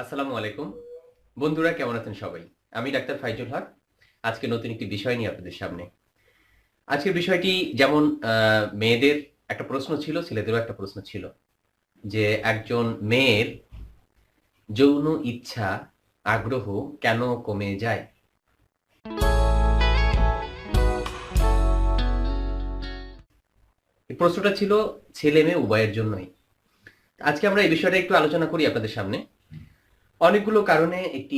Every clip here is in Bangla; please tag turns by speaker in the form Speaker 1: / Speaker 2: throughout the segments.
Speaker 1: আসসালামু আলাইকুম বন্ধুরা, কেমন আছেন সবাই? আমি ডাক্তার ফাইজুল হক। আজকে নতুন একটি বিষয় নিয়ে আপনাদের সামনে। আজকের বিষয়টি যেমন মেয়েদের একটা প্রশ্ন ছিল, ছেলেদেরও একটা প্রশ্ন ছিল যে একজন মেয়ের যৌন ইচ্ছা, আগ্রহ কেন কমে যায়? এই প্রশ্নটা ছিল ছেলে মেয়ে উভয়ের জন্যই। আজকে আমরা এই বিষয়টা একটু আলোচনা করি আপনাদের সামনে। অনেকগুলো কারণে একটি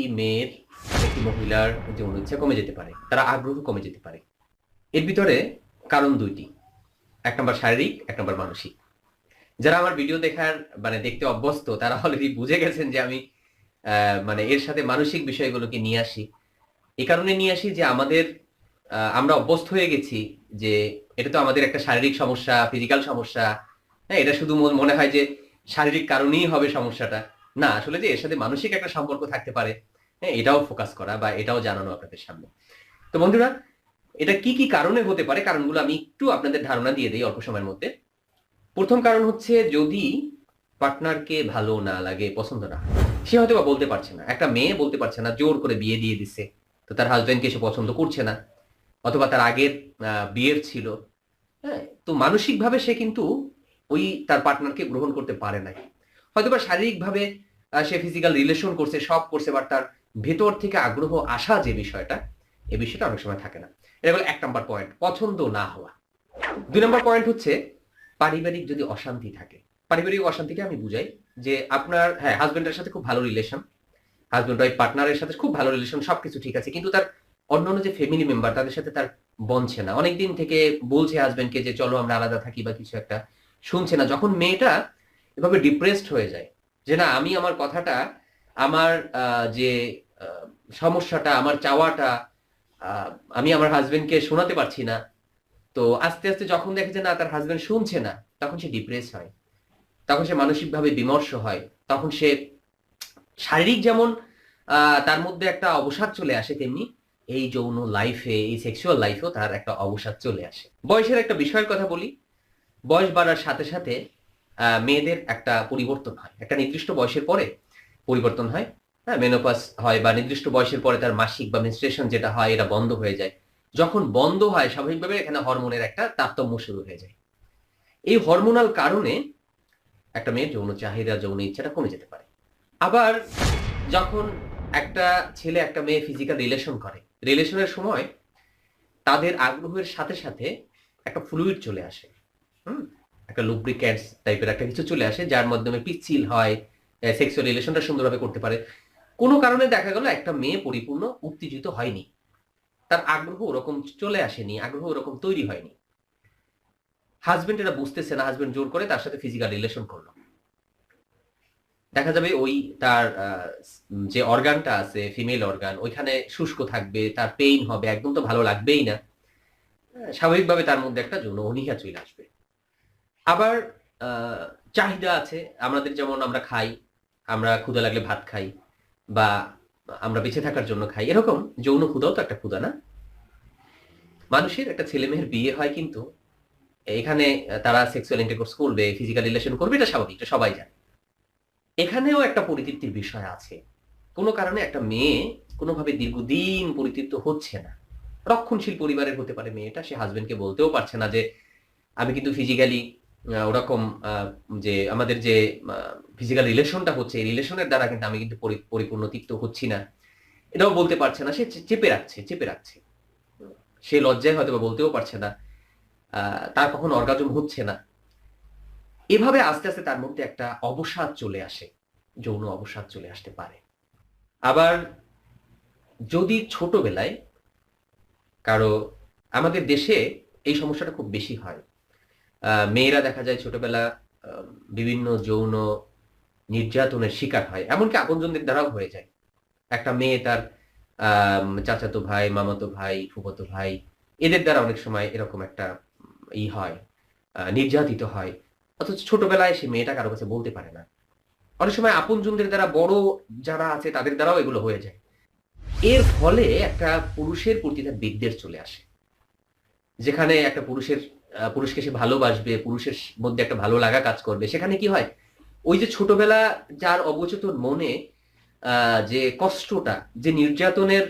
Speaker 1: মহিলার যৌন ইচ্ছা কমে যেতে পারে, তার আগ্রহ কমে যেতে পারে। এর ভিতরে কারণ দুইটি। এক নম্বর শারীরিক, এক নম্বর মানসিক। যারা আমার ভিডিও দেখতে অভ্যস্ত তারা অলরেডি বুঝে গেছেন যে আমি এর সাথে মানসিক বিষয়গুলোকে নিয়ে আসি। এই কারণে নিয়ে আসি যে আমরা অভ্যস্ত হয়ে গেছি যে এটা তো আমাদের একটা শারীরিক সমস্যা, ফিজিক্যাল সমস্যা। হ্যাঁ, এটা শুধু মনে হয় যে শারীরিক কারণেই হবে সমস্যাটা। না, আসলে যে এর সাথে মানসিক একটা সম্পর্ক থাকতে পারে, হ্যাঁ, এটাও ফোকাস করা বা এটাও জানানো আপনাদের সামনে। তো বন্ধুরা, এটা কি কি কারণে হতে পারে, কারণগুলো আমি একটু আপনাদের ধারণা দিয়ে দিই অল্প সময়ের মধ্যে। প্রথম কারণ হচ্ছে, যদি পার্টনারকে ভালো না লাগে, পছন্দ না হয়, সে হয়তো বা বলতে পারছে না। একটা মেয়ে বলতে পারছে না, জোর করে বিয়ে দিয়ে দিছে, তো তার হাজবেন্ডকে সে পছন্দ করছে না, অথবা তার আগের বিয়ের ছিল। হ্যাঁ, তো মানসিকভাবে সে কিন্তু তার পার্টনারকে গ্রহণ করতে পারে নাই। হয়তোবা শারীরিকভাবে সে ফিজিক্যাল রিলেশন করছে, সব করছে, বাট তার ভেতর থেকে আগ্রহ আসা যে বিষয়টা, এই বিষয়টা অনেক সময় থাকে না। এটা হলো ১ নাম্বার পয়েন্ট, পছন্দ না হওয়া। ২ নাম্বার পয়েন্ট হচ্ছে পারিবারিক যদি অশান্তি থাকে। পারিবারিক অশান্তিকে আমি বুঝাই যে আপনার, হ্যাঁ, হাসব্যান্ডের সাথে খুব ভালো রিলেশন, হাসব্যান্ড ওয়াইফ পার্টনারের সাথে খুব ভালো রিলেশন, সবকিছু ঠিক আছে, কিন্তু তার অন্যান্য যে ফ্যামিলি মেম্বার তাদের সাথে তার বনছে না। অনেকদিন থেকে বলছে হাসব্যান্ডকে যে চলো আমরা আলাদা থাকি বা কিছু একটা, শুনছে না। যখন মেয়েটা এভাবে ডিপ্রেসড হয়ে যায় যে না, আমি আমার কথাটা, আমার যে আহ, সমস্যাটা, আমার চাওয়াটা আহ, আমি আমার হাজবেন্ডকে শোনাতে পারছি না। তো আস্তে আস্তে যখন দেখে যে না, তার হাজবেন্ড শুনছে না, তখন সে ডিপ্রেস হয়, তখন সে মানসিকভাবে বিমর্ষ হয়, তখন সে শারীরিক যেমন তার মধ্যে একটা অবসাদ চলে আসে, তেমনি এই যৌন লাইফে, এই সেক্সুয়াল লাইফেও তার একটা অবসাদ চলে আসে। বয়সের একটা বিষয়ের কথা বলি। বয়স বাড়ার সাথে সাথে মেয়েদের একটা পরিবর্তন হয়, একটা নির্দিষ্ট বয়সের পরে পরিবর্তন হয়। হ্যাঁ, মেনোপজ হয় বা নির্দিষ্ট বয়সের পরে তার মাসিক বা মেনস্ট্রুয়েশন যেটা হয়, এটা বন্ধ হয়ে যায়। যখন বন্ধ হয়, স্বাভাবিকভাবে এখানে হরমোনের একটা তারতম্য শুরু হয়ে যায়। এই হরমোনাল কারণে একটা মেয়ের যৌন চাহিদা, যৌন ইচ্ছাটা কমে যেতে পারে। আবার যখন একটা ছেলে একটা মেয়ে ফিজিক্যাল রিলেশন করে, রিলেশনের সময় তাদের আগ্রহের সাথে সাথে একটা ফ্লুইড চলে আসে। হুম, একটা লুব্রিক্যান্টস টাইপের একটা কিছু চলে আসে, যার মাধ্যমে পিচ্ছিল হয়, সেক্সুয়াল রিলেশনটা সুন্দরভাবে করতে পারে। কোনো কারণে দেখা গেল একটা মেয়ে পরিপূর্ণ উত্তেজিত হয়নি, তার আগ্রহ ওরকম চলে আসেনি, আগ্রহ ওরকম তৈরি হয়নি। হাজবেন্ড এটা বুঝতেছে না, হাজবেন্ড জোর করে তার সাথে ফিজিক্যাল রিলেশন করলো। দেখা যাবে তার যে অর্গানটা আছে, ফিমেল অর্গান, ওইখানে শুষ্ক থাকবে, তার পেইন হবে, একদম তো ভালো লাগবেই না। স্বাভাবিকভাবে তার মধ্যে একটা যৌন অনীহা চলে আসবে। আবার আহ, চাহিদা আছে আমাদের, যেমন আমরা খাই, আমরা ক্ষুধা লাগলে ভাত খাই, বা আমরা বেঁচে থাকার জন্য খাই, এরকম যৌন ক্ষুধাও তো একটা ক্ষুধা, না? মানুষের একটা ছেলে মেয়ের বিয়ে হয়, কিন্তু এখানে তারা সেক্সুয়াল ইন্টারকোর্স করবে, ফিজিক্যাল রিলেশন করবে, এটা স্বাভাবিক, এটা সবাই জানে। এখানেও একটা পরিতৃপ্তির বিষয় আছে। কোনো কারণে একটা মেয়ে কোনোভাবে দীর্ঘদিন পরিতৃপ্ত হচ্ছে না, রক্ষণশীল পরিবারের হতে পারে মেয়েটা, সে হাজবেন্ডকে বলতেও পারছে না যে আমি কিন্তু ফিজিক্যালি ওরকম যে আমাদের যে ফিজিক্যাল রিলেশনটা হচ্ছে, এই রিলেশনের দ্বারা কিন্তু আমি কিন্তু পরিপূর্ণ তৃপ্ত হচ্ছি না, এটাও বলতে পারছে না। সে চেপে রাখছে, চেপে রাখছে। সে লজ্জায় হয়তো বা বলতেও পারছে না, তার কখনো অর্গাজম হচ্ছে না। এভাবে আস্তে আস্তে তার মধ্যে একটা অবসাদ চলে আসে, যৌন অবসাদ চলে আসতে পারে। আবার যদি ছোটবেলায় কারো, আমাদের দেশে এই সমস্যাটা খুব বেশি হয়। মেয়েরা দেখা যায় ছোটবেলা আহ, বিভিন্ন যৌন নির্যাতনের শিকার হয়, এমনকি আপনজনদের দ্বারাও হয়ে যায়। একটা মেয়ে তার চাচাতো ভাই, মামাতো ভাই, ফুফাতো ভাই, এদের দ্বারা অনেক সময় এরকম একটা হয়, নির্যাতিত হয়। অথচ ছোটবেলায় সে মেয়েটা কারো কাছে বলতে পারে না। অনেক সময় আপনজনদের দ্বারা, বড় যারা আছে তাদের দ্বারাও এগুলো হয়ে যায়। এর ফলে একটা পুরুষের প্রতি তার বিদ্বেষ চলে আসে। যেখানে একটা পুরুষকে সে ভালোবাসবে, পুরুষের মধ্যে একটা ভালো লাগা কাজ করবে, সেখানে কি হয়, ওই যে ছোটবেলা যার অবচেতন মনে যে কষ্টটা, যে নির্যাতনের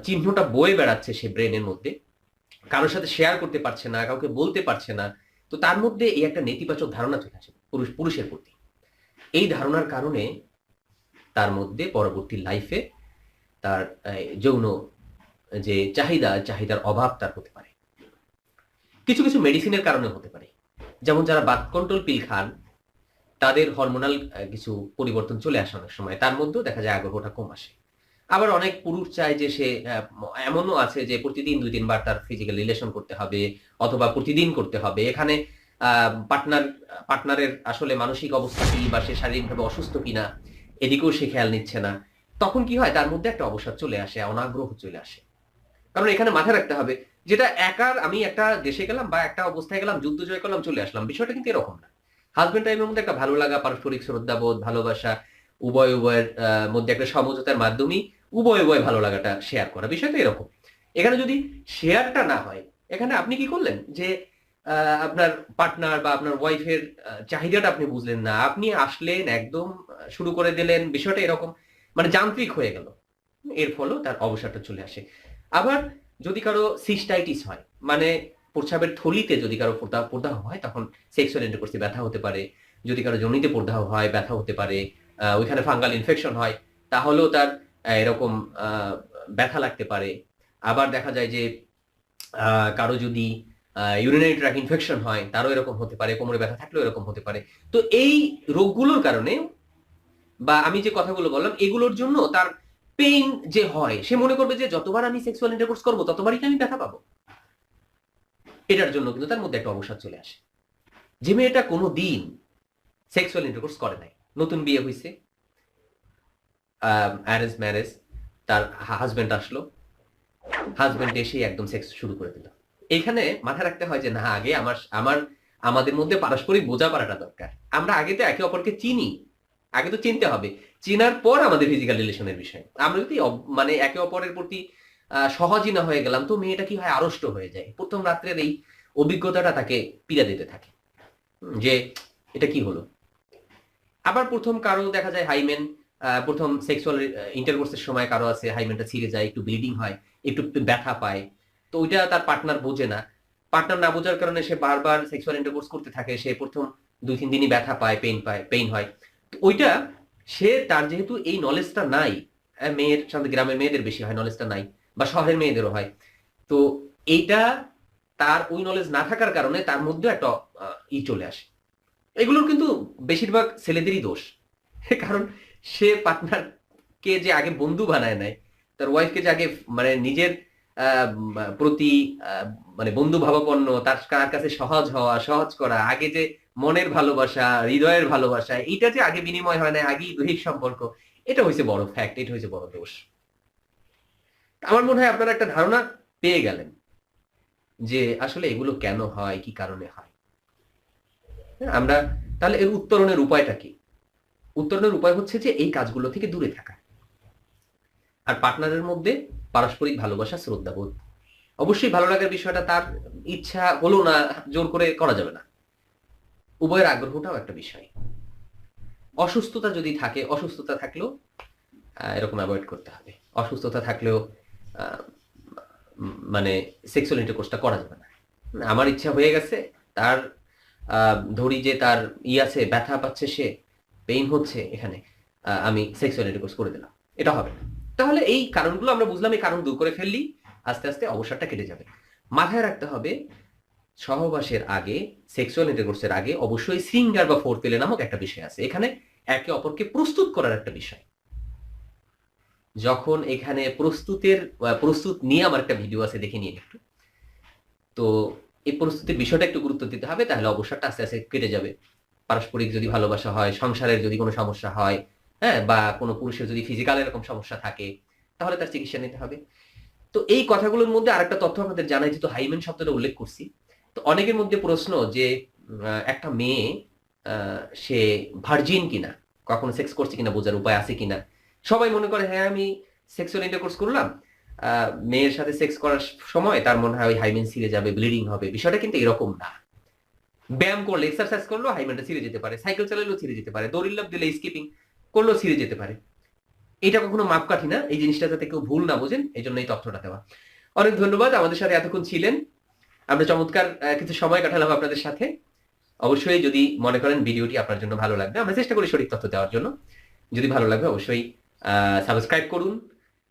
Speaker 1: চিহ্নটা বয়ে বেড়াচ্ছে সে ব্রেনের মধ্যে, কারোর সাথে শেয়ার করতে পারছে না, কাউকে বলতে পারছে না, তো তার মধ্যে এই একটা নেতিবাচক ধারণা চলে আসে পুরুষের প্রতি। এই ধারণার কারণে তার মধ্যে পরবর্তী লাইফে তার যৌন যে চাহিদার অভাব তার হতে পারে। কিছু কিছু মেডিসিনের কারণে হতে পারে, যেমন যারা বার্থ কন্ট্রোল পিল খান তাদের হরমোনাল কিছু পরিবর্তন চলে আসে অনেক সময়, তার মধ্যেও দেখা যায় আগ্রহটা কম আসে। আবার অনেক পুরুষ চায় যে সে এমনও আছে যে প্রতিদিন 2-3 বার তার ফিজিক্যাল রিলেশন করতে হবে, অথবা প্রতিদিন করতে হবে। এখানে পার্টনারের আসলে মানসিক অবস্থা কি, বা সে শারীরিকভাবে অসুস্থ কিনা, এদিকেও সে খেয়াল নিচ্ছে না। তখন কি হয়, তার মধ্যে একটা অবসাদ চলে আসে, অনাগ্রহ চলে আসে। কারণ এখানে মাথায় রাখতে হবে, যেটা একার আমি একটা দেশে গেলাম বা একটা অবস্থায় গেলাম, যুদ্ধ জয় করলাম, চলে আসলাম, বিষয়টা কিন্তু এরকম না। হাজবেন্ড ওয়াইফের মধ্যে একটা ভালো লাগা, পারস্পরিক শ্রদ্ধাবোধ, ভালোবাসা, উভয়ের মধ্যে একটা সমঝোতার মাধ্যমেই উভয় ভালো লাগাটা শেয়ার করা, বিষয়টা এরকম। এখানে যদি শেয়ারটা না হয়, এখানে আপনি কি করলেন যে আপনার পার্টনার বা আপনার ওয়াইফের চাহিদাটা আপনি বুঝলেন না, আপনি আসলেন একদম শুরু করে দিলেন, বিষয়টা এরকম মানে যান্ত্রিক হয়ে গেল। এর ফলেও তার অবসাদটা চলে আসে। আবার যদি কারো সিস্টাইটিস হয়, মানে প্রস্রাবের থলিতে যদি কারো প্রদাহ হয়, তখন সেক্সুয়াল ইন্টারকোর্সে ব্যথা হতে পারে। যদি কারো যোনিতে প্রদাহ হয়, ব্যথা হতে পারে। ওইখানে ফাঙ্গাল ইনফেকশন হয়, তাহলেও তার এরকম ব্যথা লাগতে পারে। আবার দেখা যায় যে কারো যদি ইউরিনারি ট্র্যাক্ট ইনফেকশন হয়, তারও এরকম হতে পারে। কোমরে ব্যথা থাকলেও এরকম হতে পারে। তো এই রোগগুলোর কারণে, বা আমি যে কথাগুলো বললাম, এগুলোর জন্য তার পেইন যে হয়, সে মনে করবে যে যতবার আমি সেক্সুয়াল ইন্টারকোর্স করবো ততবারই কি আমি ব্যথা পাবো। এটার জন্য কিন্তু তার মধ্যে একটা অবসাদ চলে আসে। যে মেয়েটা কোনো দিন সেক্সুয়াল ইন্টারকোর্স করে নাই, নতুন বিয়ে হয়েছে, অ্যারেঞ্জ ম্যারেজ, তার হাজবেন্ড আসলো, হাজবেন্ড এসে একদম সেক্স শুরু করে দিল। এইখানে মাথায় রাখতে হয় যে না, আগে আমাদের মধ্যে পারস্পরিক বোঝাপড়াটা দরকার। আমরা আগে তো একে অপরকে চিনি, আগে তো চিনতে হবে, চিনার পর আমাদের ফিজিক্যাল রিলেশনের বিষয়। আমরা যদি মানে একে অপরের প্রতি সহজই না হয়ে গেলাম, তো মেয়েটা কি হয়, আড়ষ্ট হয়ে যায়। প্রথম রাত্রের এই অভিজ্ঞতাটা তাকে পীড়া দিতে থাকে, যে এটা কি হলো। আবার প্রথম কারো দেখা যায় হাইমেন, প্রথম সেক্সুয়াল ইন্টারকোর্সের সময় কারো আছে হাইমেনটা ছিঁড়ে যায়, একটু ব্লিডিং হয়, একটু ব্যথা পায়। তো ওইটা তার পার্টনার বোঝে না। পার্টনার না বোঝার কারণে সে বারবার সেক্সুয়াল ইন্টারকোর্স করতে থাকে। সে প্রথম 2-3 দিনই ব্যথা পায়, পেইন হয়। তো ওইটা তার যেহেতু এই নলেজটা নাই, মেয়ের সাথে গ্রামের মেয়েদের বেশি হয় নলেজটা নাই, বা শহরের মেয়েদেরও হয়। তো এইটা তার ওই নলেজ না থাকার কারণে তার মধ্যে একটা চলে আসে। এগুলোর কিন্তু বেশিরভাগ ছেলেদেরই দোষ। কারণ সে পার্টনারকে যে আগে বন্ধু বানায় নেয়, তার ওয়াইফকে যে আগে মানে নিজের প্রতি মানে বন্ধু ভাবাপন্ন, তার কাছে সহজ হওয়া, সহজ করা, আগে যে মনের ভালোবাসা, হৃদয়ের ভালোবাসা, এটা যে আগে বিনিময় হয় না, আগেই দৈহিক সম্পর্ক, এটা হয়েছে বড় ফ্যাক্ট, এটা হয়েছে বড় দোষ। আমার মনে হয় আপনারা একটা ধারণা পেয়ে গেলেন যে আসলে এগুলো কেন হয়, কি কারণে হয়। আমরা তাহলে এর উত্তরণের উপায়টা কি? উত্তরণের উপায় হচ্ছে যে এই কাজগুলো থেকে দূরে থাকা, আর পার্টনারের মধ্যে পারস্পরিক ভালোবাসা, শ্রদ্ধাবোধ। অবশ্যই ভালো লাগার বিষয়টা তার ইচ্ছা হলো না, জোর করে করা যাবে না। উভয়ের আগ্রহটাও একটা বিষয়। অসুস্থতা যদি থাকে, অসুস্থতা থাকলেও এরকম অ্যাভয়েড করতে হবে। অসুস্থতা থাকলেও মানে সেক্সুয়াল ইন্টারকোর্সটা করা যাবে না। আমার ইচ্ছা হয়ে গেছে, তার ধরি যে তার আছে, ব্যথা পাচ্ছে, সে পেইন হচ্ছে, এখানে আমি সেক্সুয়াল ইন্টারকোর্স করে দিলাম, এটা হবে না। তাহলে এই কারণগুলো আমরা বুঝলাম, এই কারণ দূর করে ফেললি আস্তে আস্তে অবসাদটা কেটে যাবে। মাথায় রাখতে হবে, সহবাসের আগে, সেক্সুয়াল ইন্টারকোর্সের আগে অবশ্যই সিঙ্গার বা ফোর পেলে নামক একটা বিষয় আছে। এখানে একে অপরকে প্রস্তুত করার একটা বিষয়। যখন এখানে প্রস্তুত নিয়ে আমার একটা ভিডিও আছে, দেখে নিয়ে একটু। তো এই প্রস্তুতির বিষয়টা একটু গুরুত্ব দিতে হবে, তাহলে অবসাদটা আস্তে আস্তে কেটে যাবে। পারস্পরিক যদি ভালোবাসা হয়, সংসারের যদি কোনো সমস্যা হয়, হ্যাঁ, বা কোনো পুরুষের যদি ফিজিক্যাল এরকম সমস্যা থাকে, তাহলে তার চিকিৎসা নিতে হবে। তো এই কথাগুলোর মধ্যে আরেকটা তথ্য আপনাদের জানাই, যেহেতু হাইমেন শব্দটা উল্লেখ করছি। তো অনেকের মধ্যে প্রশ্ন যে একটা মেয়ে সে ভার্জিন কিনা, কখনো সেক্স করছে কিনা বোঝার উপায় আছে কিনা। সবাই মনে করে হ্যাঁ, আমি সেক্সুয়াল ইন্টারকোর্স করলাম, মেয়ের সাথে সেক্স করার সময় তার মনে হয় ওই হাইমেন ছিঁড়ে যাবে, ব্লিডিং হবে। বিষয়টা কিন্তু এরকম না। ব্যায়াম করলে, এক্সারসাইজ করলেও হাইমেনটা ছিঁড়ে যেতে পারে, সাইকেল চালালেও ছিঁড়ে যেতে পারে, দড়ির লাফ দিলে, স্কিপিং করলেও ছিঁড়ে যেতে পারে। এটা কখনো মাপকাঠি না, এই জিনিসটা যাতে কেউ ভুল না বোঝেন, এই জন্য এই তথ্যটা দেওয়া। অনেক ধন্যবাদ, আমাদের সাথে এতক্ষণ ছিলেন। আমরা চমৎকার কিছু সময় কাটালাম আপনাদের সাথে। অবশ্যই যদি মনে করেন ভিডিওটি আপনার জন্য ভালো লাগবে, আমরা চেষ্টা করি সঠিক তথ্য দেওয়ার জন্য। যদি ভালো লাগবে অবশ্যই সাবস্ক্রাইব করুন,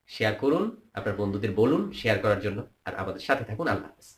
Speaker 1: শেয়ার করুন, আপনার বন্ধুদের বলুন শেয়ার করার জন্য, আর আমাদের সাথে থাকুন। আল্লাহ হাফেজ।